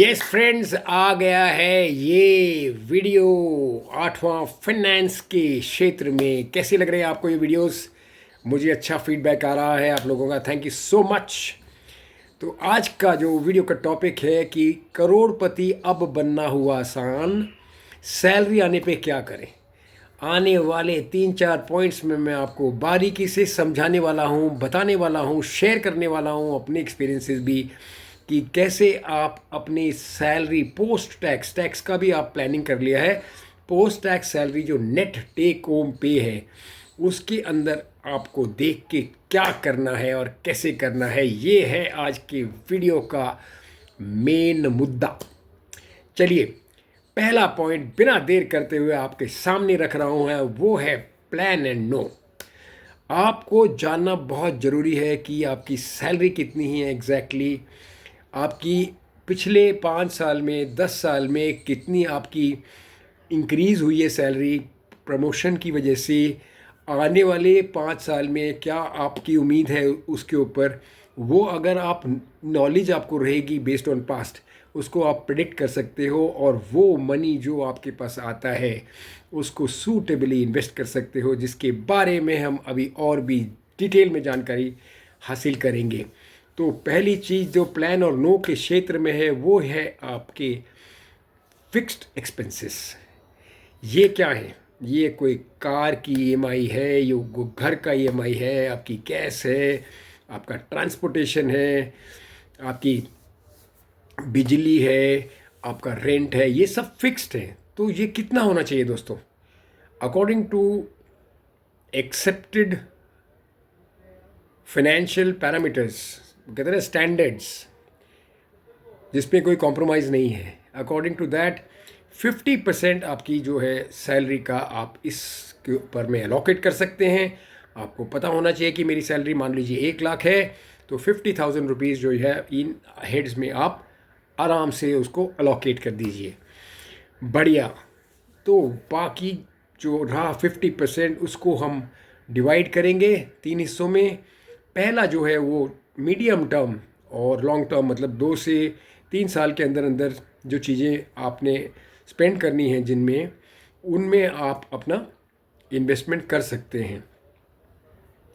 Yes friends, आ गया है ये वीडियो 8वां फाइनेंस के क्षेत्र में। कैसे लग रहे हैं आपको ये वीडियोस? मुझे अच्छा फीडबैक आ रहा है आप लोगों का, थैंक यू सो मच। तो आज का जो वीडियो का टॉपिक है कि करोड़पति अब बनना हुआ आसान, सैलरी आने पे क्या करें। आने वाले 3-4 पॉइंट्स में मैं आपको बारीकी से समझाने वाला हूँ, बताने वाला हूँ, शेयर करने वाला हूँ अपने एक्सपीरियंसेस भी कि कैसे आप अपनी सैलरी पोस्ट टैक्स, टैक्स का भी आप प्लानिंग कर लिया है, पोस्ट टैक्स सैलरी जो नेट टेक होम पे है उसके अंदर आपको देख के क्या करना है और कैसे करना है। ये है आज के वीडियो का मेन मुद्दा। चलिए, पहला पॉइंट बिना देर करते हुए आपके सामने रख रहा हूँ है वो है प्लान एंड नो। आपको जानना बहुत ज़रूरी है कि आपकी सैलरी कितनी है एग्जैक्टली, आपकी पिछले 5 साल में 10 साल में कितनी आपकी इंक्रीज़ हुई है सैलरी प्रमोशन की वजह से, आने वाले 5 साल में क्या आपकी उम्मीद है उसके ऊपर। वो अगर आप नॉलेज आपको रहेगी बेस्ड ऑन पास्ट, उसको आप प्रिडिक्ट कर सकते हो और वो मनी जो आपके पास आता है उसको सूटेबली इन्वेस्ट कर सकते हो, जिसके बारे में हम अभी और भी डिटेल में जानकारी हासिल करेंगे। तो पहली चीज़ जो प्लान और नो के क्षेत्र में है वो है आपके फिक्स्ड एक्सपेंसेस। ये क्या है? ये कोई कार की ईएमआई है, ये घर का ईएमआई है, आपकी गैस है, आपका ट्रांसपोर्टेशन है, आपकी बिजली है, आपका रेंट है, ये सब फिक्स्ड है। तो ये कितना होना चाहिए दोस्तों? According to accepted financial parameters, कहते हैं स्टैंडर्ड्स, जिसमें कोई कॉम्प्रोमाइज़ नहीं है, अकॉर्डिंग टू दैट 50% आपकी जो है सैलरी का आप इसके ऊपर में अलॉकेट कर सकते हैं। आपको पता होना चाहिए कि मेरी सैलरी मान लीजिए 1 लाख है, तो 50,000 रुपीज़ जो है इन हेड्स में आप आराम से उसको अलॉकेट कर दीजिए। बढ़िया। तो बाकी जो रहा 50% उसको हम डिवाइड करेंगे 3 हिस्सों में। पहला जो है वो मीडियम टर्म और लॉन्ग टर्म, मतलब 2 से 3 साल के अंदर अंदर जो चीज़ें आपने स्पेंड करनी है, जिनमें उनमें आप अपना इन्वेस्टमेंट कर सकते हैं।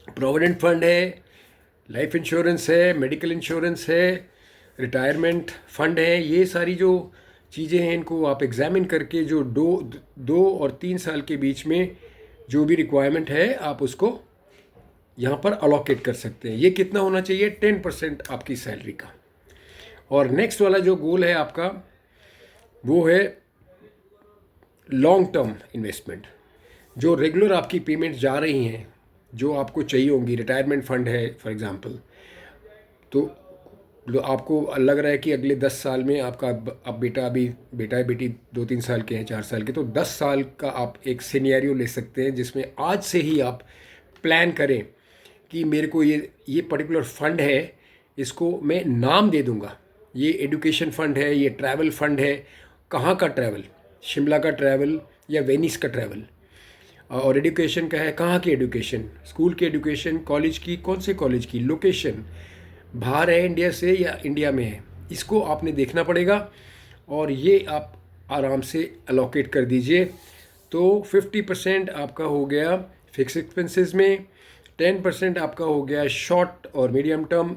प्रोविडेंट फंड है, लाइफ इंश्योरेंस है, मेडिकल इंश्योरेंस है, रिटायरमेंट फंड है। ये सारी जो चीज़ें हैं इनको आप एग्जामिन करके जो दो और 3 साल के बीच में जो भी रिक्वायरमेंट है आप उसको यहाँ पर अलॉकेट कर सकते हैं। ये कितना होना चाहिए? 10% आपकी सैलरी का। और नेक्स्ट वाला जो गोल है आपका वो है लॉन्ग टर्म इन्वेस्टमेंट। जो रेगुलर आपकी पेमेंट जा रही हैं, जो आपको चाहिए होंगी, रिटायरमेंट फंड है फॉर एग्जांपल, तो आपको लग रहा है कि अगले 10 साल में आपका अब बेटा है बेटी 2-3 साल के हैं, 4 साल के, तो 10 साल का आप एक सिनेरियो ले सकते हैं जिसमें आज से ही आप प्लान करें कि मेरे को ये पर्टिकुलर फंड है, इसको मैं नाम दे दूंगा। ये एजुकेशन फंड है, ये ट्रैवल फंड है। कहाँ का ट्रैवल? शिमला का ट्रैवल या वेनिस का ट्रैवल। और एजुकेशन का है, कहाँ की एजुकेशन? स्कूल की एजुकेशन, कॉलेज की, कौन से कॉलेज की, लोकेशन बाहर है इंडिया से या इंडिया में है, इसको आपने देखना पड़ेगा और ये आप आराम से अलोकेट कर दीजिए। तो 50% आपका हो गया फिक्स एक्सपेंसेस में, 10% आपका हो गया शॉर्ट और मीडियम टर्म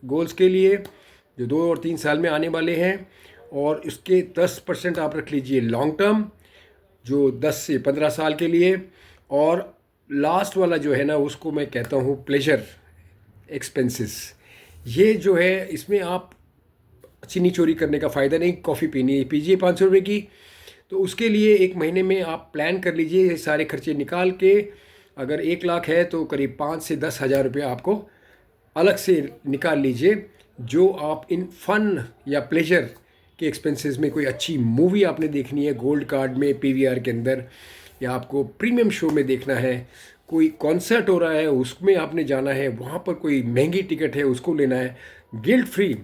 गोल्स के लिए जो 2 और 3 साल में आने वाले हैं, और इसके 10% आप रख लीजिए लॉन्ग टर्म जो 10 से 15 साल के लिए। और लास्ट वाला जो है ना, उसको मैं कहता हूँ प्लेजर एक्सपेंसेस। ये जो है इसमें आप चीनी चोरी करने का फ़ायदा नहीं, कॉफ़ी पीनी पीजिए 500 रुपये की। तो उसके लिए 1 महीने में आप प्लान कर लीजिए, ये सारे खर्चे निकाल के। अगर 1 लाख है तो करीब 5 से 10 हज़ार रुपये आपको अलग से निकाल लीजिए, जो आप इन फन या प्लेजर के एक्सपेंसेस में, कोई अच्छी मूवी आपने देखनी है गोल्ड कार्ड में पीवीआर के अंदर, या आपको प्रीमियम शो में देखना है, कोई कॉन्सर्ट हो रहा है उसमें आपने जाना है, वहाँ पर कोई महंगी टिकट है उसको लेना है, गिल्ट फ्री,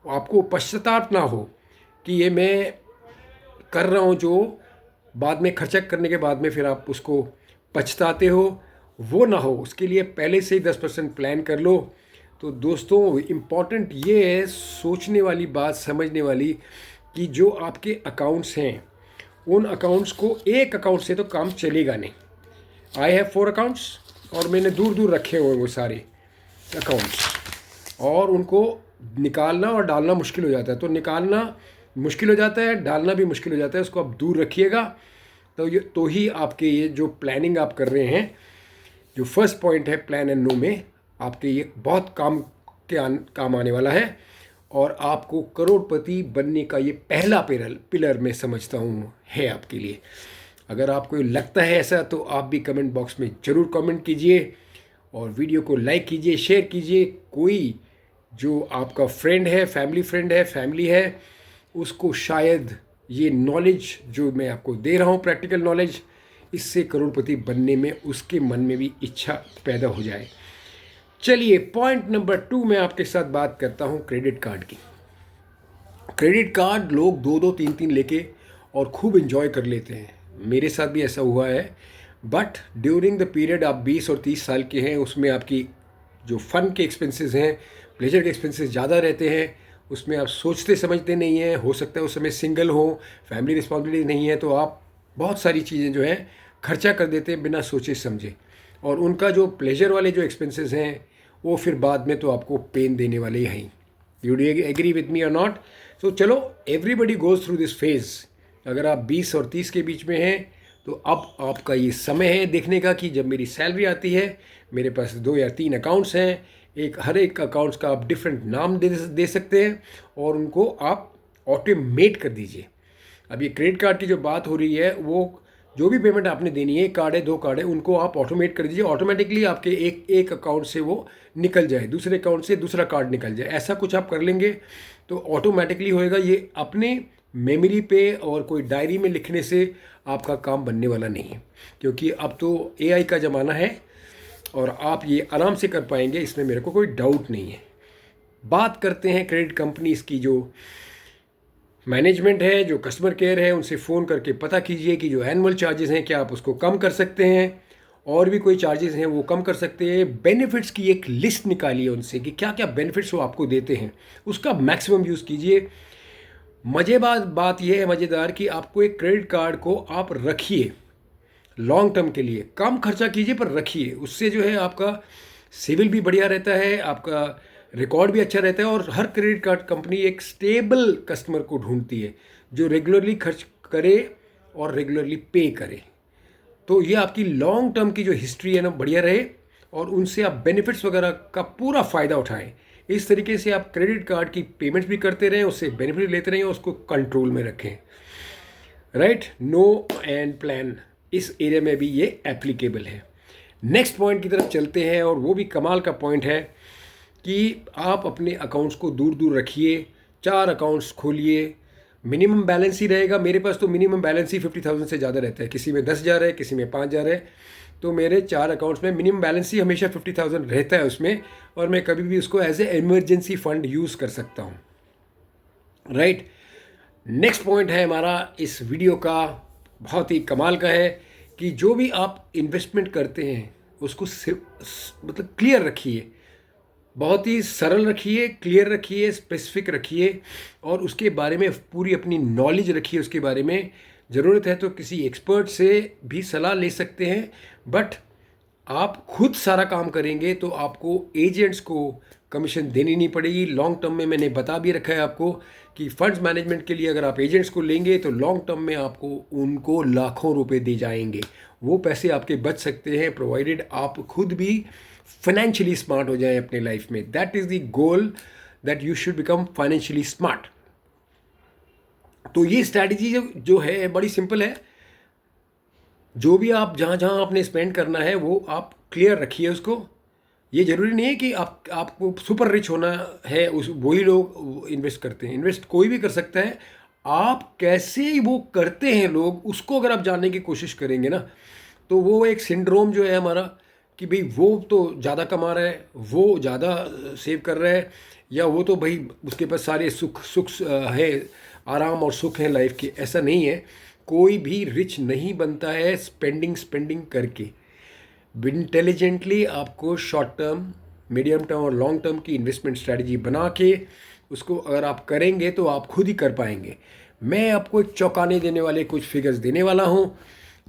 आपको पश्चाताप ना हो कि ये मैं कर रहा हूँ, जो बाद में खर्चा करने के बाद में फिर आप उसको पछताते हो, वो ना हो। उसके लिए पहले से ही 10% प्लान कर लो। तो दोस्तों इम्पॉर्टेंट ये है, सोचने वाली बात, समझने वाली, कि जो आपके अकाउंट्स हैं उन अकाउंट्स को, एक अकाउंट से तो काम चलेगा नहीं। आई हैव 4 अकाउंट्स और मैंने दूर दूर रखे हुए वो सारे अकाउंट्स, और उनको निकालना और डालना मुश्किल हो जाता है। तो निकालना मुश्किल हो जाता है, डालना भी मुश्किल हो जाता है, उसको आप दूर रखिएगा। तो ही आपके ये जो प्लानिंग आप कर रहे हैं, जो फर्स्ट पॉइंट है प्लान एंड नो में, आपके ये बहुत काम आने वाला है, और आपको करोड़पति बनने का ये पहला पिलर मैं समझता हूँ है आपके लिए। अगर आपको लगता है ऐसा तो आप भी कमेंट बॉक्स में ज़रूर कमेंट कीजिए, और वीडियो को लाइक कीजिए, शेयर कीजिए। कोई जो आपका फ्रेंड है, फैमिली है, उसको शायद ये नॉलेज जो मैं आपको दे रहा हूँ, प्रैक्टिकल नॉलेज, इससे करोड़पति बनने में उसके मन में भी इच्छा पैदा हो जाए। चलिए पॉइंट नंबर 2 मैं आपके साथ बात करता हूँ क्रेडिट कार्ड की। क्रेडिट कार्ड लोग 2-2, 3-3 लेके और खूब इन्जॉय कर लेते हैं। मेरे साथ भी ऐसा हुआ है। बट ड्यूरिंग द पीरियड आप 20 और 30 साल के हैं, उसमें आपकी जो फ़न के एक्सपेंसेस हैं, प्लेजर के एक्सपेंसेस ज़्यादा रहते हैं। उसमें आप सोचते समझते नहीं हैं। हो सकता है उस समय सिंगल हो, फैमिली रिस्पॉन्सिबिलिटी नहीं है, तो आप बहुत सारी चीज़ें जो हैं खर्चा कर देते हैं बिना सोचे समझे। और उनका जो प्लेजर वाले जो एक्सपेंसेस हैं वो फिर बाद में तो आपको पेन देने वाले ही हैं। You do agree with me और नॉट? सो चलो, everybody goes through this phase. अगर आप 20 और 30 के बीच में हैं तो अब आपका ये समय है देखने का कि जब मेरी सैलरी आती है, मेरे पास 2 या 3 अकाउंट्स हैं, हर एक अकाउंट्स का आप डिफरेंट नाम दे सकते हैं और उनको आप ऑटोमेट कर दीजिए। अब ये क्रेडिट कार्ड की जो बात हो रही है, वो जो भी पेमेंट आपने देनी है, 1 कार्ड है, 2 कार्ड है, उनको आप ऑटोमेट कर दीजिए। ऑटोमेटिकली आपके एक अकाउंट से वो निकल जाए, दूसरे अकाउंट से दूसरा कार्ड निकल जाए। ऐसा कुछ आप कर लेंगे तो ऑटोमेटिकली होएगा। ये अपने मेमोरी पे और कोई डायरी में लिखने से आपका काम बनने वाला नहीं है, क्योंकि अब तो एआई का ज़माना है और आप ये आराम से कर पाएंगे, इसमें मेरे को कोई डाउट नहीं है। बात करते हैं क्रेडिट कंपनीज़ की। जो मैनेजमेंट है, जो कस्टमर केयर है, उनसे फ़ोन करके पता कीजिए कि जो एनुअल चार्जेस हैं क्या आप उसको कम कर सकते हैं, और भी कोई चार्जेस हैं वो कम कर सकते हैं। बेनिफिट्स की एक लिस्ट निकालिए उनसे कि क्या क्या बेनिफिट्स वो आपको देते हैं, उसका मैक्सिमम यूज़ कीजिए। मज़ेदार बात यह है, मज़ेदार, कि आपको एक क्रेडिट कार्ड को आप रखिए लॉन्ग टर्म के लिए, कम खर्चा कीजिए पर रखिए। उससे जो है आपका सिविल भी बढ़िया रहता है, आपका रिकॉर्ड भी अच्छा रहता है, और हर क्रेडिट कार्ड कंपनी एक स्टेबल कस्टमर को ढूंढती है जो रेगुलरली खर्च करे और रेगुलरली पे करे। तो ये आपकी लॉन्ग टर्म की जो हिस्ट्री है ना, बढ़िया रहे, और उनसे आप बेनिफिट्स वगैरह का पूरा फ़ायदा उठाएं। इस तरीके से आप क्रेडिट कार्ड की पेमेंट्स भी करते रहें, उससे बेनिफिट लेते रहें और उसको कंट्रोल में रखें। राइट, नो एंड प्लान, इस एरिया में भी ये एप्लीकेबल है। नेक्स्ट पॉइंट की तरफ चलते हैं, और वो भी कमाल का पॉइंट है कि आप अपने अकाउंट्स को दूर दूर रखिए। 4 अकाउंट्स खोलिए, मिनिमम बैलेंस ही रहेगा। मेरे पास तो मिनिमम बैलेंस ही 50,000 से ज़्यादा रहता है, किसी में 10,000 है, किसी में 5,000 है। तो मेरे 4 अकाउंट्स में मिनिमम बैलेंस ही हमेशा 50,000 रहता है उसमें, और मैं कभी भी उसको as a emergency fund use कर सकता हूँ। राइट, नेक्स्ट पॉइंट है हमारा इस वीडियो का, बहुत ही कमाल का है, कि जो भी आप इन्वेस्टमेंट करते हैं उसको मतलब क्लियर रखिए, बहुत ही सरल रखिए, क्लियर रखिए, स्पेसिफिक रखिए, और उसके बारे में पूरी अपनी नॉलेज रखिए। उसके बारे में ज़रूरत है तो किसी एक्सपर्ट से भी सलाह ले सकते हैं, बट आप खुद सारा काम करेंगे तो आपको एजेंट्स को कमीशन देनी नहीं पड़ेगी। लॉन्ग टर्म में मैंने बता भी रखा है आपको कि फंड्स मैनेजमेंट के लिए अगर आप एजेंट्स को लेंगे तो लॉन्ग टर्म में आपको उनको लाखों रुपए दे जाएंगे। वो पैसे आपके बच सकते हैं, प्रोवाइडेड आप खुद भी फाइनेंशियली स्मार्ट हो जाएं अपने लाइफ में। That is the goal, that you should become financially smart. तो ये स्ट्रैटेजी जो है बड़ी सिंपल है। जो भी आप जहाँ जहाँ आपने स्पेंड करना है वो आप क्लियर रखिए उसको। ये ज़रूरी नहीं है कि आपको सुपर रिच होना है, उस वही लोग इन्वेस्ट करते हैं। इन्वेस्ट कोई भी कर सकता है। आप कैसे वो करते हैं लोग, उसको अगर आप जानने की कोशिश करेंगे ना, तो वो एक सिंड्रोम जो है हमारा कि भाई वो तो ज़्यादा कमा रहा है, वो ज़्यादा सेव कर रहा है, या वो तो भाई उसके पास सारे सुख है, आराम और सुख है लाइफ के। ऐसा नहीं है। कोई भी रिच नहीं बनता है स्पेंडिंग करके। इंटेलिजेंटली आपको शॉर्ट टर्म मीडियम टर्म और लॉन्ग टर्म की इन्वेस्टमेंट स्ट्रैटेजी बना के उसको अगर आप करेंगे तो आप खुद ही कर पाएंगे। मैं आपको एक चौंकाने देने वाले कुछ फिगर्स देने वाला हूँ।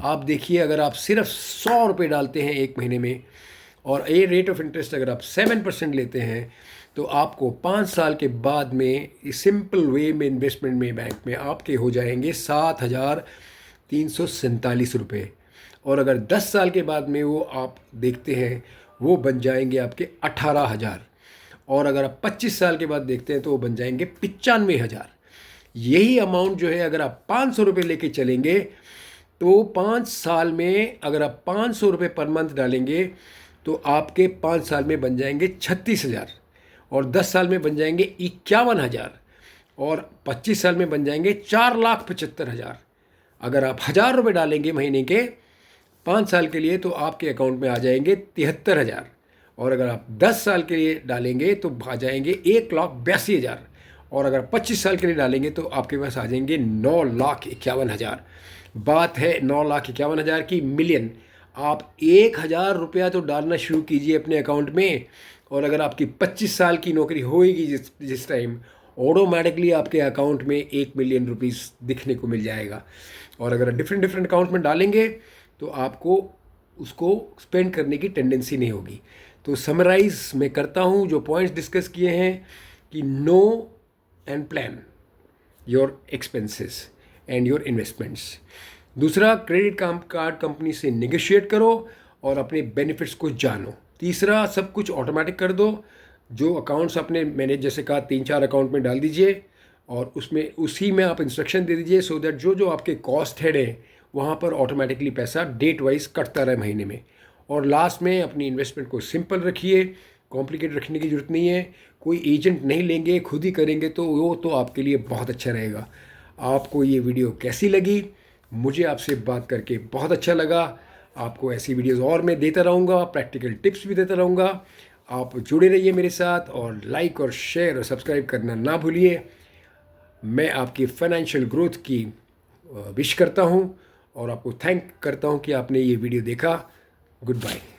आप देखिए, अगर आप सिर्फ 100 रुपये डालते हैं एक महीने में और ये रेट ऑफ इंटरेस्ट अगर आप 7% लेते हैं तो आपको 5 साल के बाद में सिंपल वे में इन्वेस्टमेंट में बैंक में आपके हो जाएंगे 7,347 रुपये। और अगर 10 साल के बाद में वो आप देखते हैं वो बन जाएंगे आपके 18,000। और अगर आप 25 साल के बाद देखते हैं तो वो बन जाएंगे 95,000। यही अमाउंट जो है अगर आप 500 रुपये लेके चलेंगे तो 5 साल में अगर आप 500 रुपये पर मंथ डालेंगे तो आपके 5 साल में बन जाएंगे 36,000 और 10 साल में बन जाएंगे 51,000 और 25 साल में बन जाएंगे 4,75,000। अगर आप 1,000 रुपये डालेंगे महीने के 5 साल के लिए तो आपके अकाउंट में आ जाएंगे 73,000 और अगर आप 10 साल के लिए डालेंगे तो आ जाएंगे 1,82,000 और अगर 25 साल के लिए डालेंगे तो आपके पास आ जाएंगे 9,51,000। बात है 9,51,000 की मिलियन। आप 1,000 रुपया तो डालना शुरू कीजिए अपने अकाउंट में और अगर आपकी 25 साल की नौकरी होएगी जिस टाइम ऑटोमेटिकली आपके अकाउंट में 1 मिलियन रुपीस दिखने को मिल जाएगा। और अगर डिफरेंट डिफरेंट अकाउंट में डालेंगे तो आपको उसको स्पेंड करने की टेंडेंसी नहीं होगी। तो समराइज़ मैं करता हूँ जो पॉइंट्स डिस्कस किए हैं कि know and plan your expenses and your investments. दूसरा, क्रेडिट कार्ड कंपनी से नेगोशिएट करो और अपने बेनिफिट्स को जानो। तीसरा, सब कुछ ऑटोमेटिक कर दो। जो अकाउंट्स आपने मैंने जैसे कहा 3-4 अकाउंट में डाल दीजिए और उसमें उसी में आप इंस्ट्रक्शन दे दीजिए सो दैट जो जो आपके कॉस्ट हेड है वहाँ पर ऑटोमेटिकली पैसा डेट वाइज कटता रहे महीने में। और लास्ट में अपनी इन्वेस्टमेंट को सिंपल रखिए, कॉम्प्लिकेट रखने की ज़रूरत नहीं है। कोई एजेंट नहीं लेंगे, खुद ही करेंगे तो वो तो आपके लिए बहुत अच्छा रहेगा। आपको ये वीडियो कैसी लगी? मुझे आपसे बात करके बहुत अच्छा लगा। आपको ऐसी वीडियोस और मैं देता रहूँगा, प्रैक्टिकल टिप्स भी देता रहूँगा। आप जुड़े रहिए मेरे साथ और लाइक और शेयर और सब्सक्राइब करना ना भूलिए। मैं आपकी फाइनेंशियल ग्रोथ की विश करता हूँ और आपको थैंक करता हूँ कि आपने ये वीडियो देखा। Good bye.